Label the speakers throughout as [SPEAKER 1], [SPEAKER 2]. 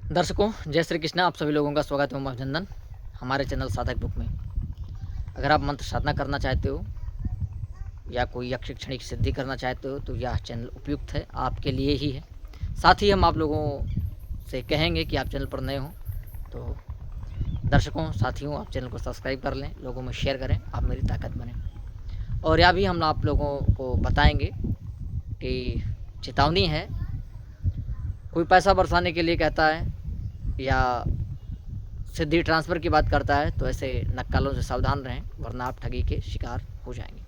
[SPEAKER 1] दर्शकों, जय श्री कृष्णा। आप सभी लोगों का स्वागत है, अभिनंदन हमारे चैनल साधक बुक में। अगर आप मंत्र साधना करना चाहते हो या कोई शैक्षणिक सिद्धि करना चाहते हो तो यह चैनल उपयुक्त है, आपके लिए ही है। साथ ही हम आप लोगों से कहेंगे कि आप चैनल पर नए हो तो दर्शकों, साथियों, आप चैनल को सब्सक्राइब कर लें, लोगों में शेयर करें, आप मेरी ताकत बने। और यह भी हम आप लोगों को बताएंगे कि चेतावनी है, कोई पैसा बरसाने के लिए कहता है या सिद्धि ट्रांसफ़र की बात करता है तो ऐसे नक्कालों से सावधान रहें, वरना आप ठगी के शिकार हो जाएंगे।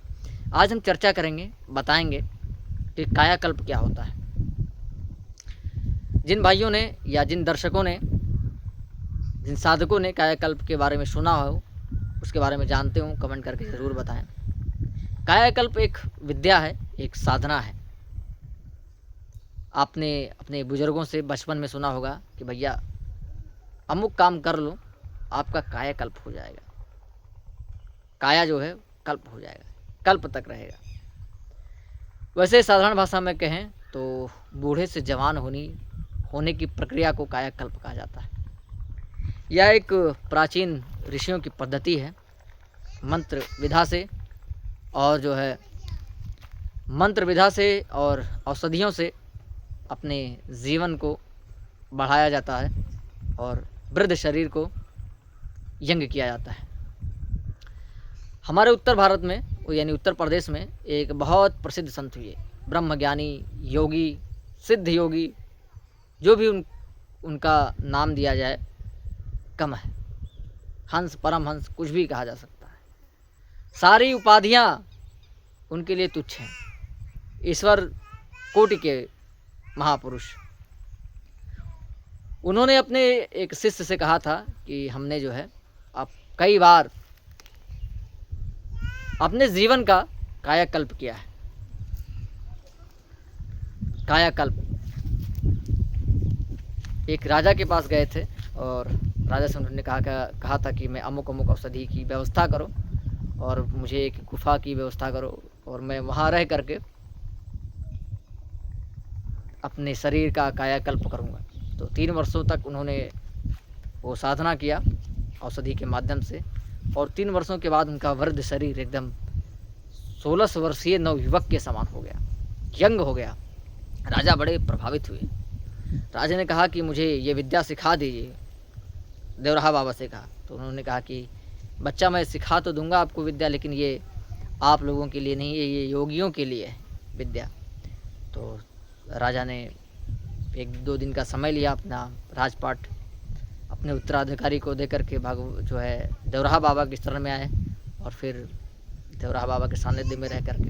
[SPEAKER 1] आज हम चर्चा करेंगे, बताएंगे कि कायाकल्प क्या होता है। जिन भाइयों ने या जिन दर्शकों ने, जिन साधकों ने कायाकल्प के बारे में सुना हो, उसके बारे में जानते हो, कमेंट करके ज़रूर बताएं। कायाकल्प एक विद्या है, एक साधना है। आपने अपने बुजुर्गों से बचपन में सुना होगा कि भैया अमुक काम कर लो, आपका कायाकल्प हो जाएगा। काया जो है कल्प हो जाएगा, कल्प तक रहेगा। वैसे साधारण भाषा में कहें तो बूढ़े से जवान होने की प्रक्रिया को कायाकल्प कहा जाता है। यह एक प्राचीन ऋषियों की पद्धति है। मंत्र विधा से और जो है मंत्र विधा से और औषधियों से अपने जीवन को बढ़ाया जाता है और वृद्ध शरीर को यंग किया जाता है। हमारे उत्तर भारत में यानी उत्तर प्रदेश में एक बहुत प्रसिद्ध संत हुए, ब्रह्मज्ञानी, योगी, सिद्ध योगी, जो भी उनका नाम दिया जाए कम है। हंस, परमहंस, कुछ भी कहा जा सकता है। सारी उपाधियां उनके लिए तुच्छ हैं। ईश्वर कोटि के महापुरुष। उन्होंने अपने एक शिष्य से कहा था कि हमने जो है अब कई बार अपने जीवन का कायाकल्प किया है। कायाकल्प। एक राजा के पास गए थे और राजा से उन्होंने कहा था कि मैं अमुक अमुक औषधि की व्यवस्था करो और मुझे एक गुफा की व्यवस्था करो और मैं वहाँ रह करके अपने शरीर का कायाकल्प करूँगा। तो 3 वर्षों तक उन्होंने वो साधना किया औषधि के माध्यम से और 3 वर्षों के बाद उनका वृद्ध शरीर एकदम 16 वर्षीय नवयुवक के समान हो गया, यंग हो गया। राजा बड़े प्रभावित हुए। राजा ने कहा कि मुझे ये विद्या सिखा दीजिए। देवराहा बाबा से कहा तो उन्होंने कहा कि बच्चा, मैं सिखा तो दूंगा आपको विद्या, लेकिन ये आप लोगों के लिए नहीं है, ये योगियों के लिए है विद्या। तो राजा ने 1-2 दिन का समय लिया, अपना राजपाट अपने उत्तराधिकारी को देकर के जो है देवराहा बाबा के शरण में आए और फिर देवराहा बाबा के सानिध्य में रह करके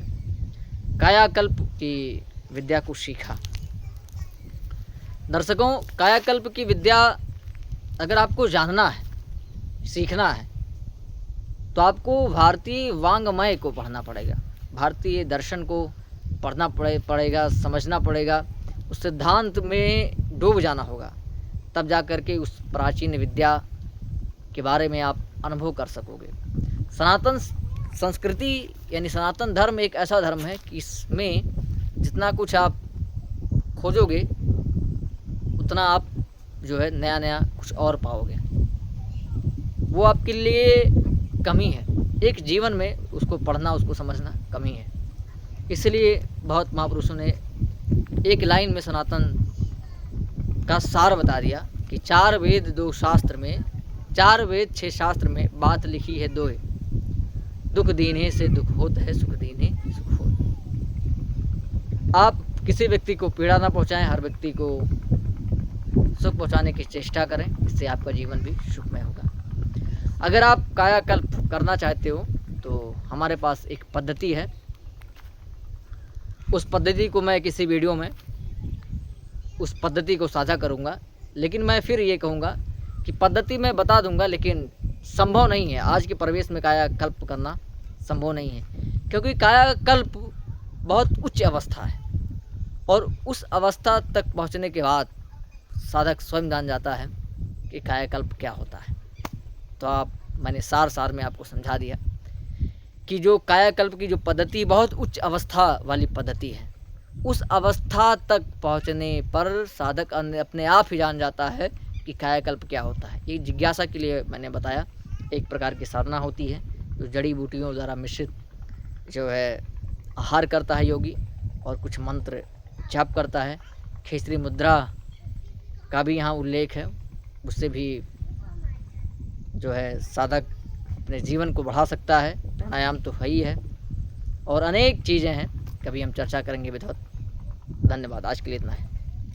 [SPEAKER 1] कायाकल्प की विद्या को सीखा। दर्शकों, कायाकल्प की विद्या अगर आपको जानना है, सीखना है, तो आपको भारतीय वांग्मय को पढ़ना पड़ेगा, भारतीय दर्शन को पढ़ना पड़ेगा, समझना पड़ेगा, उस सिद्धांत में डूब जाना होगा, तब जा कर के उस प्राचीन विद्या के बारे में आप अनुभव कर सकोगे। सनातन संस्कृति यानी सनातन धर्म एक ऐसा धर्म है कि इसमें जितना कुछ आप खोजोगे उतना आप जो है नया नया कुछ और पाओगे। वो आपके लिए कमी है, एक जीवन में उसको पढ़ना, उसको समझना कमी है। इसलिए बहुत महापुरुषों ने एक लाइन में सनातन का सार बता दिया कि 4 वेद 2 शास्त्र में, 4 वेद 6 शास्त्र में बात लिखी है 2, दुख दीने से दुख होता है, सुख दीने सुख होता। आप किसी व्यक्ति को पीड़ा ना पहुंचाएं, हर व्यक्ति को सुख पहुंचाने की चेष्टा करें, इससे आपका जीवन भी सुखमय होगा। अगर आप कायाकल्प करना चाहते हो तो हमारे पास एक पद्धति है। उस पद्धति को मैं किसी वीडियो में उस पद्धति को साझा करूंगा, लेकिन मैं फिर ये कहूँगा कि पद्धति मैं बता दूंगा, लेकिन संभव नहीं है आज के परिवेश में कायाकल्प करना संभव नहीं है, क्योंकि कायाकल्प बहुत उच्च अवस्था है और उस अवस्था तक पहुंचने के बाद साधक स्वयं जान जाता है कि कायाकल्प क्या होता है। तो मैंने सार में आपको समझा दिया कि जो कायाकल्प की जो पद्धति बहुत उच्च अवस्था वाली पद्धति है, उस अवस्था तक पहुंचने पर साधक अपने आप ही जान जाता है कि कायाकल्प क्या होता है। ये जिज्ञासा के लिए मैंने बताया। एक प्रकार की साधना होती है जो जड़ी बूटियों द्वारा मिश्रित जो है आहार करता है योगी, और कुछ मंत्र जाप करता है। खेसरी मुद्रा का भी यहाँ उल्लेख है, उससे भी जो है साधक अपने जीवन को बढ़ा सकता है। प्राणायाम तो है ही है, और अनेक चीज़ें हैं, कभी हम चर्चा करेंगे विधिवत। धन्यवाद, आज के लिए इतना है।